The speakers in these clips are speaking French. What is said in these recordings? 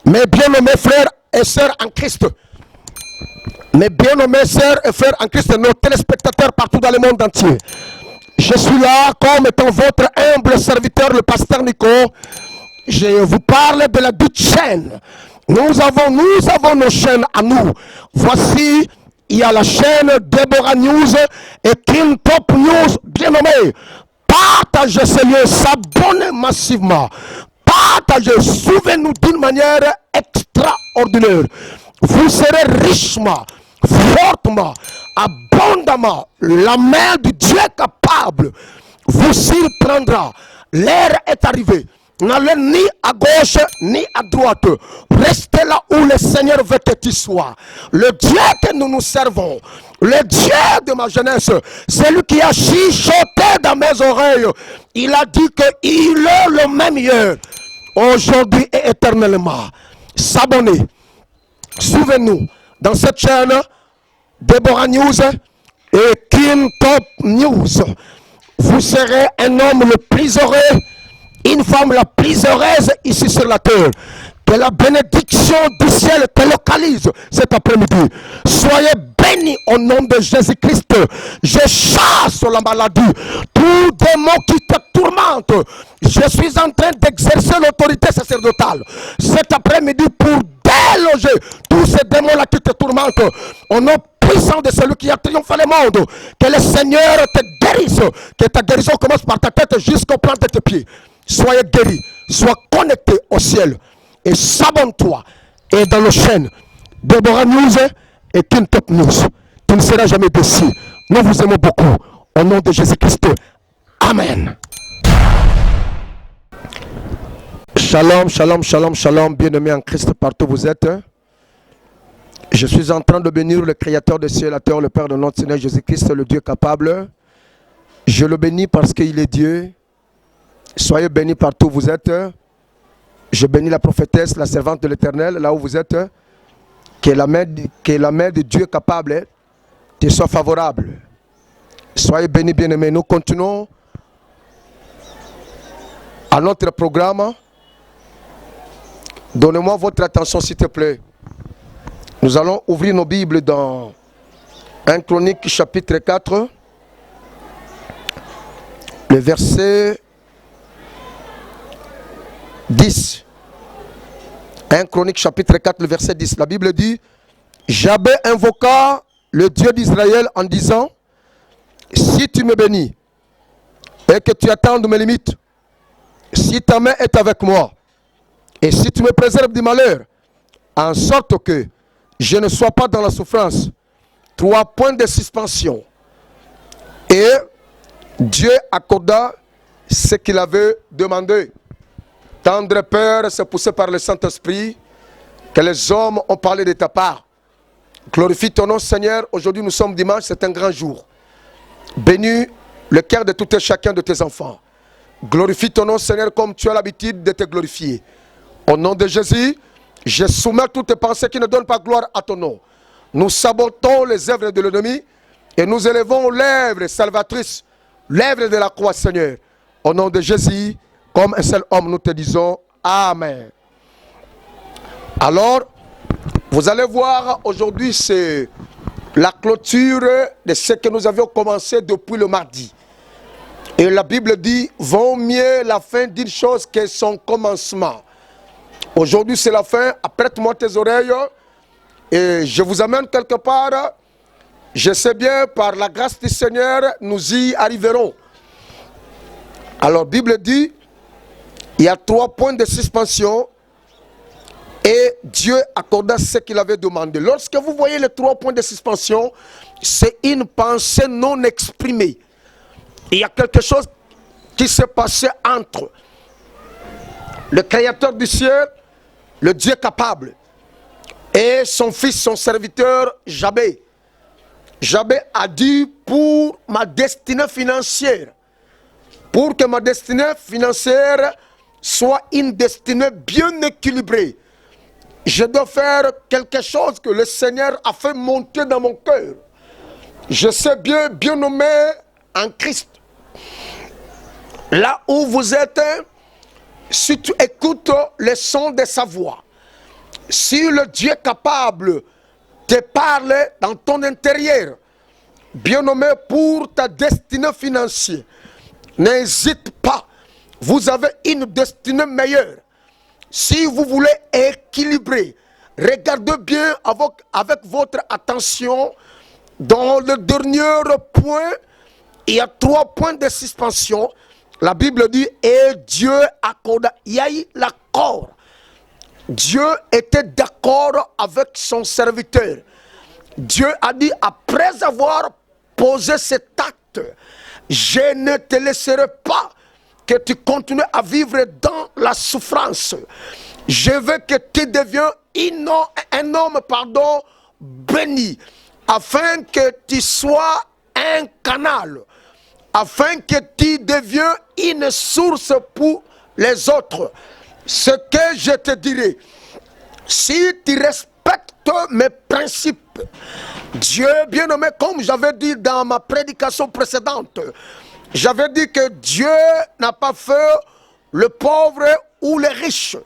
Mes bien-aimés frères et sœurs en Christ, mes bien-aimés sœurs et frères en Christ, nos téléspectateurs partout dans le monde entier, je suis là comme étant votre humble serviteur, le pasteur Nico. Je vous parle de la dite chaîne. Nous avons nos chaînes à nous. Voici, il y a la chaîne Deborah News et King Top News, bien nommé. Partagez ce lieu, s'abonnez massivement. Partagez, souvenez-nous d'une manière extraordinaire. Vous serez richement, fortement, abondamment. La main du Dieu capable vous surprendra. L'heure est arrivée. N'allez ni à gauche ni à droite. Restez là où le Seigneur veut que tu sois. Le Dieu que nous nous servons, le Dieu de ma jeunesse, celui qui a chuchoté dans mes oreilles, il a dit qu'il est le même hier, aujourd'hui et éternellement. S'abonner. Souvenez-nous, dans cette chaîne, Deborah News et King Top News, vous serez un homme le plus heureux, une femme la plus heureuse ici sur la terre. Que la bénédiction du ciel te localise cet après-midi. Soyez bénis au nom de Jésus-Christ. Je chasse la maladie, tout démon qui te tourmente. Je suis en train d'exercer l'autorité sacerdotale cet après-midi pour déloger tous ces démons-là qui te tourmentent. Au nom puissant de celui qui a triomphé le monde, que le Seigneur te guérisse, que ta guérison commence par ta tête jusqu'au plan de tes pieds. Soyez guéris, sois connecté au ciel et s'abonne-toi. Et dans nos chaînes, Deborah News et King Top News, tu ne seras jamais déçu. Nous vous aimons beaucoup. Au nom de Jésus-Christ. Amen. Shalom, shalom, shalom, shalom, bien-aimés en Christ partout où vous êtes. Je suis en train de bénir le Créateur des cieux et la terre, le Père de notre Seigneur Jésus-Christ, le Dieu capable. Je le bénis parce qu'il est Dieu. Soyez bénis partout où vous êtes. Je bénis la prophétesse, la servante de l'Éternel, là où vous êtes. Que la main de Dieu capable te soit favorable. Soyez bénis, bien-aimés. Nous continuons à notre programme. Donnez-moi votre attention, s'il te plaît. Nous allons ouvrir nos Bibles dans 1 Chronique chapitre 4, le verset 10. 1 Chronique chapitre 4, le verset 10. La Bible dit: Jabé invoqua le Dieu d'Israël en disant: si tu me bénis et que tu attendes mes limites, si ta main est avec moi, et si tu me préserves du malheur, en sorte que je ne sois pas dans la souffrance. 3 points de suspension. Et Dieu accorda ce qu'il avait demandé. Tendre Père, c'est poussé par le Saint-Esprit que les hommes ont parlé de ta part. Glorifie ton nom, Seigneur. Aujourd'hui, nous sommes dimanche, c'est un grand jour. Bénis le cœur de tout et chacun de tes enfants. Glorifie ton nom, Seigneur, comme tu as l'habitude de te glorifier. Au nom de Jésus, je soumets toutes tes pensées qui ne donnent pas gloire à ton nom. Nous sabotons les œuvres de l'ennemi et nous élevons l'œuvre salvatrice, l'œuvre de la croix, Seigneur. Au nom de Jésus, comme un seul homme, nous te disons Amen. Alors, vous allez voir, aujourd'hui, c'est la clôture de ce que nous avions commencé depuis le mardi. Et la Bible dit, vaut mieux la fin d'une chose que son commencement. Aujourd'hui, c'est la fin. Apprête-moi tes oreilles et je vous amène quelque part. Je sais bien, par la grâce du Seigneur, nous y arriverons. Alors, la Bible dit, il y a 3 points de suspension et Dieu accorda ce qu'il avait demandé. Lorsque vous voyez les 3 points de suspension, c'est une pensée non exprimée. Il y a quelque chose qui s'est passé entre le Créateur du ciel, le Dieu capable, et son fils, son serviteur, Jabé. Jabé a dit, pour ma destinée financière, pour que ma destinée financière soit une destinée bien équilibrée, je dois faire quelque chose que le Seigneur a fait monter dans mon cœur. Je sais bien, bien nommé en Christ. Là où vous êtes, si tu écoutes le son de sa voix, Si le Dieu capable te parle dans ton intérieur, bien-aimé, pour ta destinée financière, n'hésite pas. Vous avez une destinée meilleure. Si vous voulez équilibrer, regardez bien avec votre attention. Dans le dernier point, il y a 3 points de suspension. La Bible dit, et Dieu accorda. Il y a eu l'accord. Dieu était d'accord avec son serviteur. Dieu a dit, après avoir posé cet acte, je ne te laisserai pas que tu continues à vivre dans la souffrance. Je veux que tu deviennes un homme béni, afin que tu sois un canal, afin que tu deviennes une source pour les autres. Ce que je te dirai, si tu respectes mes principes, Dieu bien-aimé, comme j'avais dit dans ma prédication précédente, j'avais dit que Dieu n'a pas fait le pauvre ou le riche,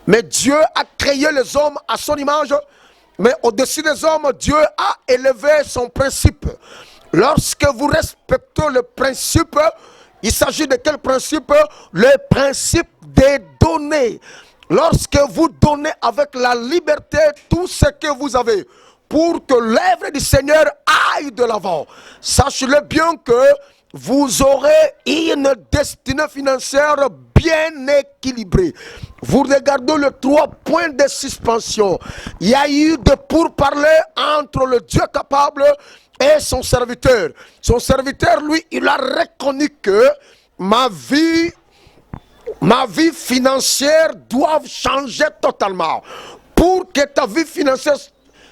mais Dieu a créé les hommes à son image, mais au-dessus des hommes, Dieu a élevé son principe. Lorsque vous respectez le principe, il s'agit de quel principe? Le principe des données. Lorsque vous donnez avec la liberté tout ce que vous avez, pour que l'œuvre du Seigneur aille de l'avant, sachez-le bien que vous aurez une destinée financière bien équilibrée. Vous regardez les 3 points de suspension. Il y a eu de pourparlers entre le Dieu capable et son serviteur. Son serviteur, lui, il a reconnu que ma vie financière doit changer totalement. Pour que ta vie financière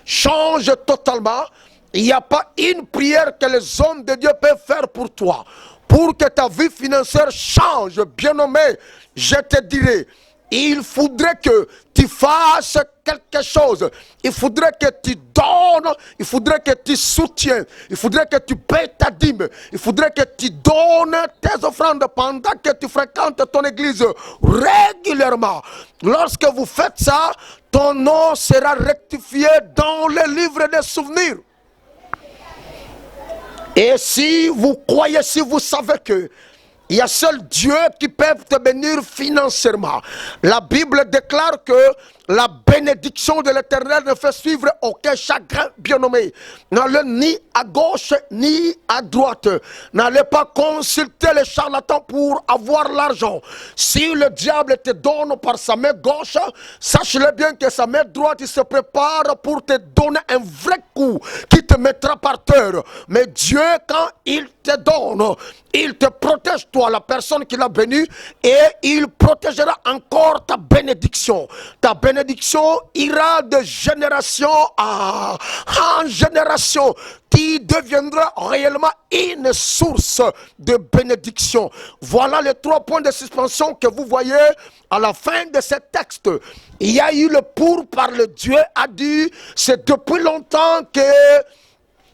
change totalement, il n'y a pas une prière que les hommes de Dieu peuvent faire pour toi. Pour que ta vie financière change, bien-aimé, je te dirai, il faudrait que tu fasses quelque chose. Il faudrait que tu donnes, il faudrait que tu soutiens, il faudrait que tu payes ta dîme, il faudrait que tu donnes tes offrandes pendant que tu fréquentes ton église régulièrement. Lorsque vous faites ça, ton nom sera rectifié dans le livre des souvenirs. Et si vous croyez, si vous savez que il y a seul Dieu qui peut te bénir financièrement. La Bible déclare que la bénédiction de l'Éternel ne fait suivre aucun chagrin, bien-aimé. N'allez ni à gauche ni à droite. N'allez pas consulter les charlatans pour avoir l'argent. Si le diable te donne par sa main gauche, sache-le bien que sa main droite, il se prépare pour te donner un vrai coup qui te mettra par terre. Mais Dieu, quand il te donne, il te protège, toi, la personne qui l'a béni, et il protégera encore ta bénédiction. Ta bénédiction ira de génération en génération. Qui deviendra réellement une source de bénédiction. Voilà les 3 points de suspension que vous voyez à la fin de ce texte. Il y a eu le pourparler. Dieu a dit, c'est depuis longtemps que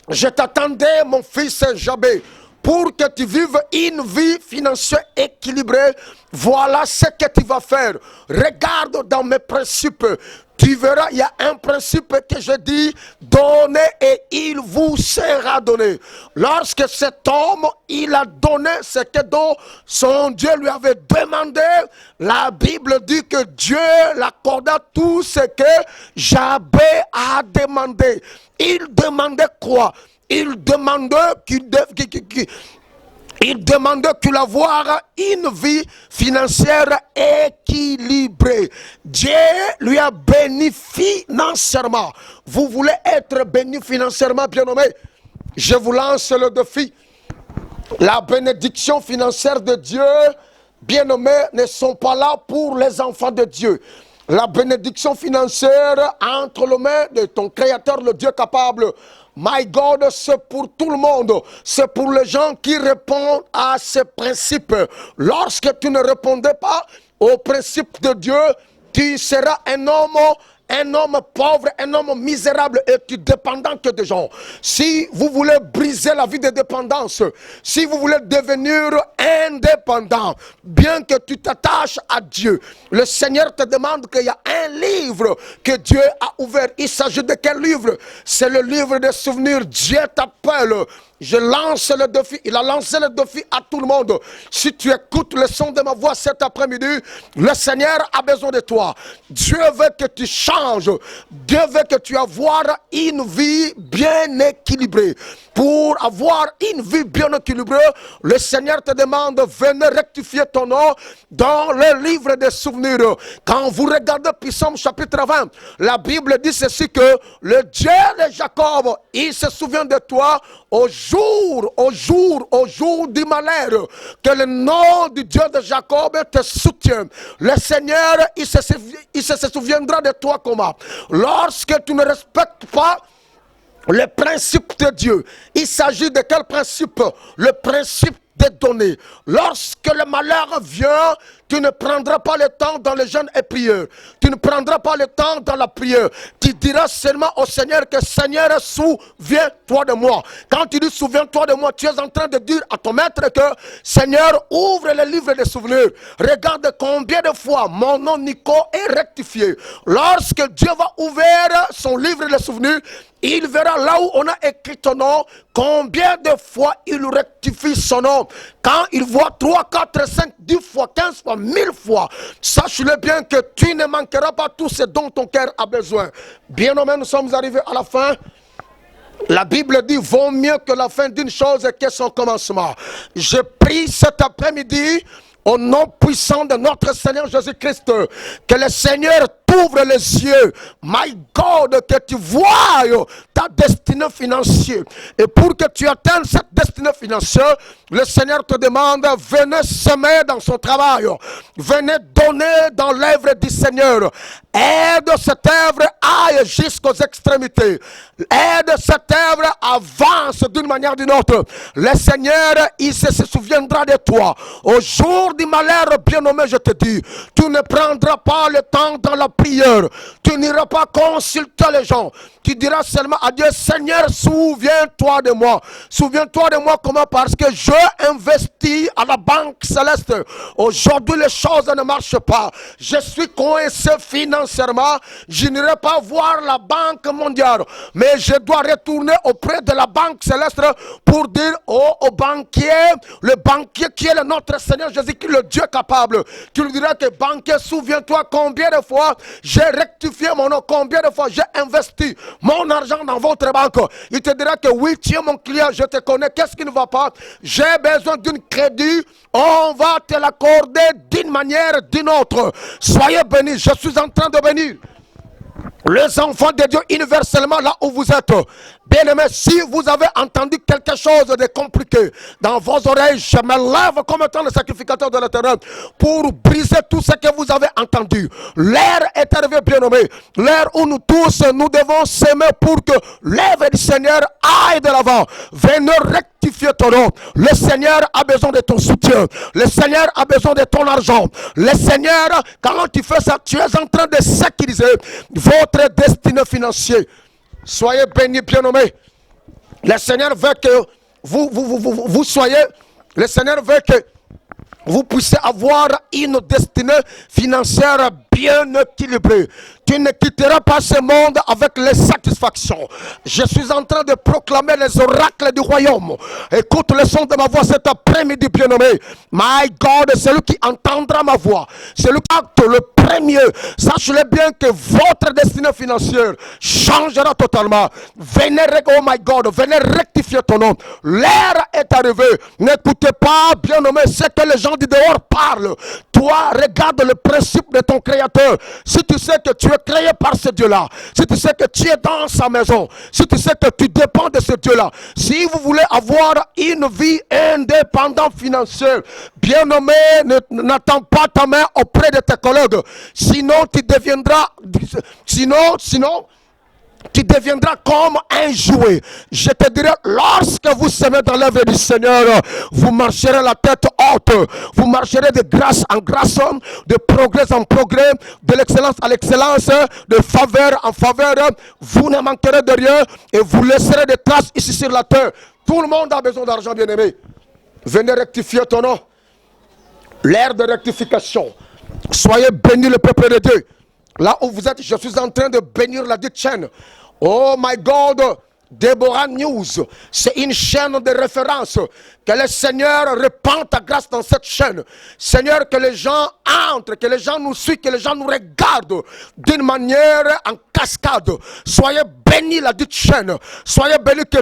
je t'attendais, mon fils Jabé, pour que tu vives une vie financière équilibrée. Voilà ce que tu vas faire. Regarde dans mes principes. Tu verras, il y a un principe que je dis, donnez et il vous sera donné. Lorsque cet homme, il a donné ce que son Dieu lui avait demandé, la Bible dit que Dieu l'accorda tout ce que Jabé a demandé. Il demandait quoi? Il demandait qu'il avoir une vie financière équilibrée. Dieu lui a béni financièrement. Vous voulez être béni financièrement, bien-aimé? Je vous lance le défi. La bénédiction financière de Dieu, bien-aimés, ne sont pas là pour les enfants de Dieu. La bénédiction financière entre les mains de ton Créateur, le Dieu capable. My God, c'est pour tout le monde. C'est pour les gens qui répondent à ces principes. Lorsque tu ne répondais pas aux principes de Dieu, tu seras un homme un homme pauvre, un homme misérable et tu dépendant que des gens. Si vous voulez briser la vie de dépendance, si vous voulez devenir indépendant, bien que tu t'attaches à Dieu, le Seigneur te demande qu'il y a un livre que Dieu a ouvert. Il s'agit de quel livre? C'est le livre des souvenirs. Dieu t'appelle. Je lance le défi, il a lancé le défi à tout le monde. Si tu écoutes le son de ma voix cet après-midi, le Seigneur a besoin de toi. Dieu veut que tu changes. Dieu veut que tu aies une vie bien équilibrée. Pour avoir une vie bien équilibrée, le Seigneur te demande, venez rectifier ton nom dans le livre des souvenirs. Quand vous regardez Psaume chapitre 20, la Bible dit ceci que le Dieu de Jacob, il se souvient de toi au jour du malheur, que le nom du Dieu de Jacob te soutient. Le Seigneur, il se souviendra de toi comment? Lorsque tu ne respectes pas le principe de Dieu. Il s'agit de quel principe? Le principe des données. Lorsque le malheur vient, tu ne prendras pas le temps dans le jeûne et prière. Tu ne prendras pas le temps dans la prière. Tu diras seulement au Seigneur que Seigneur, souviens-toi de moi. Quand tu dis souviens-toi de moi, tu es en train de dire à ton maître que Seigneur, ouvre le livre des souvenirs. Regarde combien de fois mon nom Nico est rectifié. Lorsque Dieu va ouvrir son livre des souvenirs, il verra là où on a écrit ton nom, combien de fois il rectifie son nom. Quand il voit 3, 4, 5, 10 fois, 15 fois, 1000 fois, sache-le bien que tu ne manqueras pas tout ce dont ton cœur a besoin. Bien-aimés, nous sommes arrivés à la fin. La Bible dit, vaut mieux que la fin d'une chose que son commencement. Je prie cet après-midi, au nom puissant de notre Seigneur Jésus-Christ, que le Seigneur t'ouvre les yeux, my God, que tu vois ta destinée financière. Et pour que tu atteignes cette destinée financière, le Seigneur te demande, venez semer dans son travail, venez donner dans l'œuvre du Seigneur. Aide cette œuvre aille jusqu'aux extrémités. Aide cette œuvre avance d'une manière ou d'une autre. Le Seigneur, il se souviendra de toi. Au jour du malheur, bien-aimé, je te dis, tu ne prendras pas le temps dans la prière. Tu n'iras pas consulter les gens. Tu diras seulement à Dieu, Seigneur, souviens-toi de moi. Souviens-toi de moi comment? Parce que je investis à la banque céleste. Aujourd'hui, les choses ne marchent pas. Je suis coincé financièrement. Je n'irai pas voir la banque mondiale. Mais je dois retourner auprès de la banque céleste pour dire au banquier, le banquier qui est le notre Seigneur Jésus-Christ, le Dieu capable. Tu lui diras que banquier, souviens-toi combien de fois j'ai rectifié mon nom, combien de fois j'ai investi mon argent dans votre banque. Il te dira que oui, tu es mon client, je te connais, qu'est-ce qui ne va pas? J'ai besoin d'un crédit, on va te l'accorder d'une manière ou d'une autre. Soyez bénis, je suis en train de bénir les enfants de Dieu universellement là où vous êtes. Bien-aimés, si vous avez entendu quelque chose de compliqué dans vos oreilles, je me lève comme étant le sacrificateur de l'Éternel pour briser tout ce que vous avez entendu. L'heure est arrivée, bien-aimés. L'heure où nous tous, nous devons s'aimer pour que l'œuvre du Seigneur aille de l'avant. Venez rectifier ton nom. Le Seigneur a besoin de ton soutien. Le Seigneur a besoin de ton argent. Le Seigneur, quand tu fais ça, tu es en train de sécuriser votre destinée financière. Soyez bénis, bien-aimés. Le Seigneur veut que vous soyez, le Seigneur veut que vous puissiez avoir une destinée financière bien équilibrée. Tu ne quitteras pas ce monde avec les satisfactions. Je suis en train de proclamer les oracles du royaume. Écoute le son de ma voix cet après-midi, bien-aimé. My God, celui qui entendra ma voix, celui qui acte le premier, sachez-le bien que votre destinée financière changera totalement. Venez, oh my God, venez rectifier ton nom. L'heure est arrivée. N'écoutez pas, bien-aimé, ce que les gens du dehors parlent. Toi, regarde le principe de ton Créateur. Si tu sais que tu es créé par ce Dieu-là, si tu sais que tu es dans sa maison, si tu sais que tu dépends de ce Dieu-là, si vous voulez avoir une vie indépendante financière, bien-aimé, n'attends pas ta main auprès de tes collègues. Sinon, tu deviendras... Sinon, Tu deviendras comme un jouet. Je te dirai, lorsque vous semez dans l'œuvre du Seigneur, vous marcherez la tête haute. Vous marcherez de grâce en grâce, de progrès en progrès, de l'excellence à l'excellence, de faveur en faveur. Vous ne manquerez de rien et vous laisserez des traces ici sur la terre. Tout le monde a besoin d'argent, bien-aimé. Venez rectifier ton nom. L'ère de rectification. Soyez bénis le peuple de Dieu. Là où vous êtes, je suis en train de bénir la dite chaîne. Oh my God, Deborah News, c'est une chaîne de référence. Que le Seigneur répande ta grâce dans cette chaîne. Seigneur, que les gens entrent, que les gens nous suivent, que les gens nous regardent d'une manière en cascade. Soyez bénis la dite chaîne. Soyez bénis que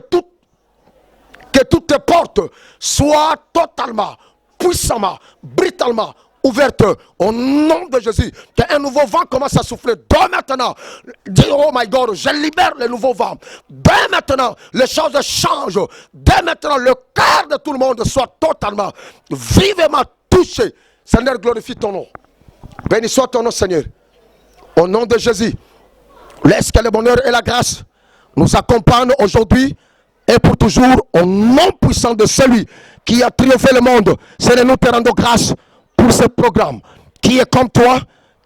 toutes les portes soient totalement, puissamment, brutalement ouverte au nom de Jésus. Qu'un nouveau vent commence à souffler. Dès maintenant, dis oh my God, je libère le nouveau vent. Dès maintenant, les choses changent. Dès maintenant, le cœur de tout le monde soit totalement, vivement touché. Seigneur, glorifie ton nom. Béni soit ton nom, Seigneur. Au nom de Jésus, laisse que le bonheur et la grâce nous accompagnent aujourd'hui et pour toujours au nom puissant de celui qui a triomphé le monde. Seigneur, nous te rendons grâce pour ce programme. Qui est comme toi,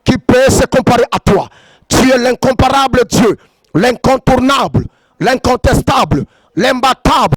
qui peut se comparer à toi. Tu es l'incomparable Dieu, l'incontournable, l'incontestable, l'imbattable.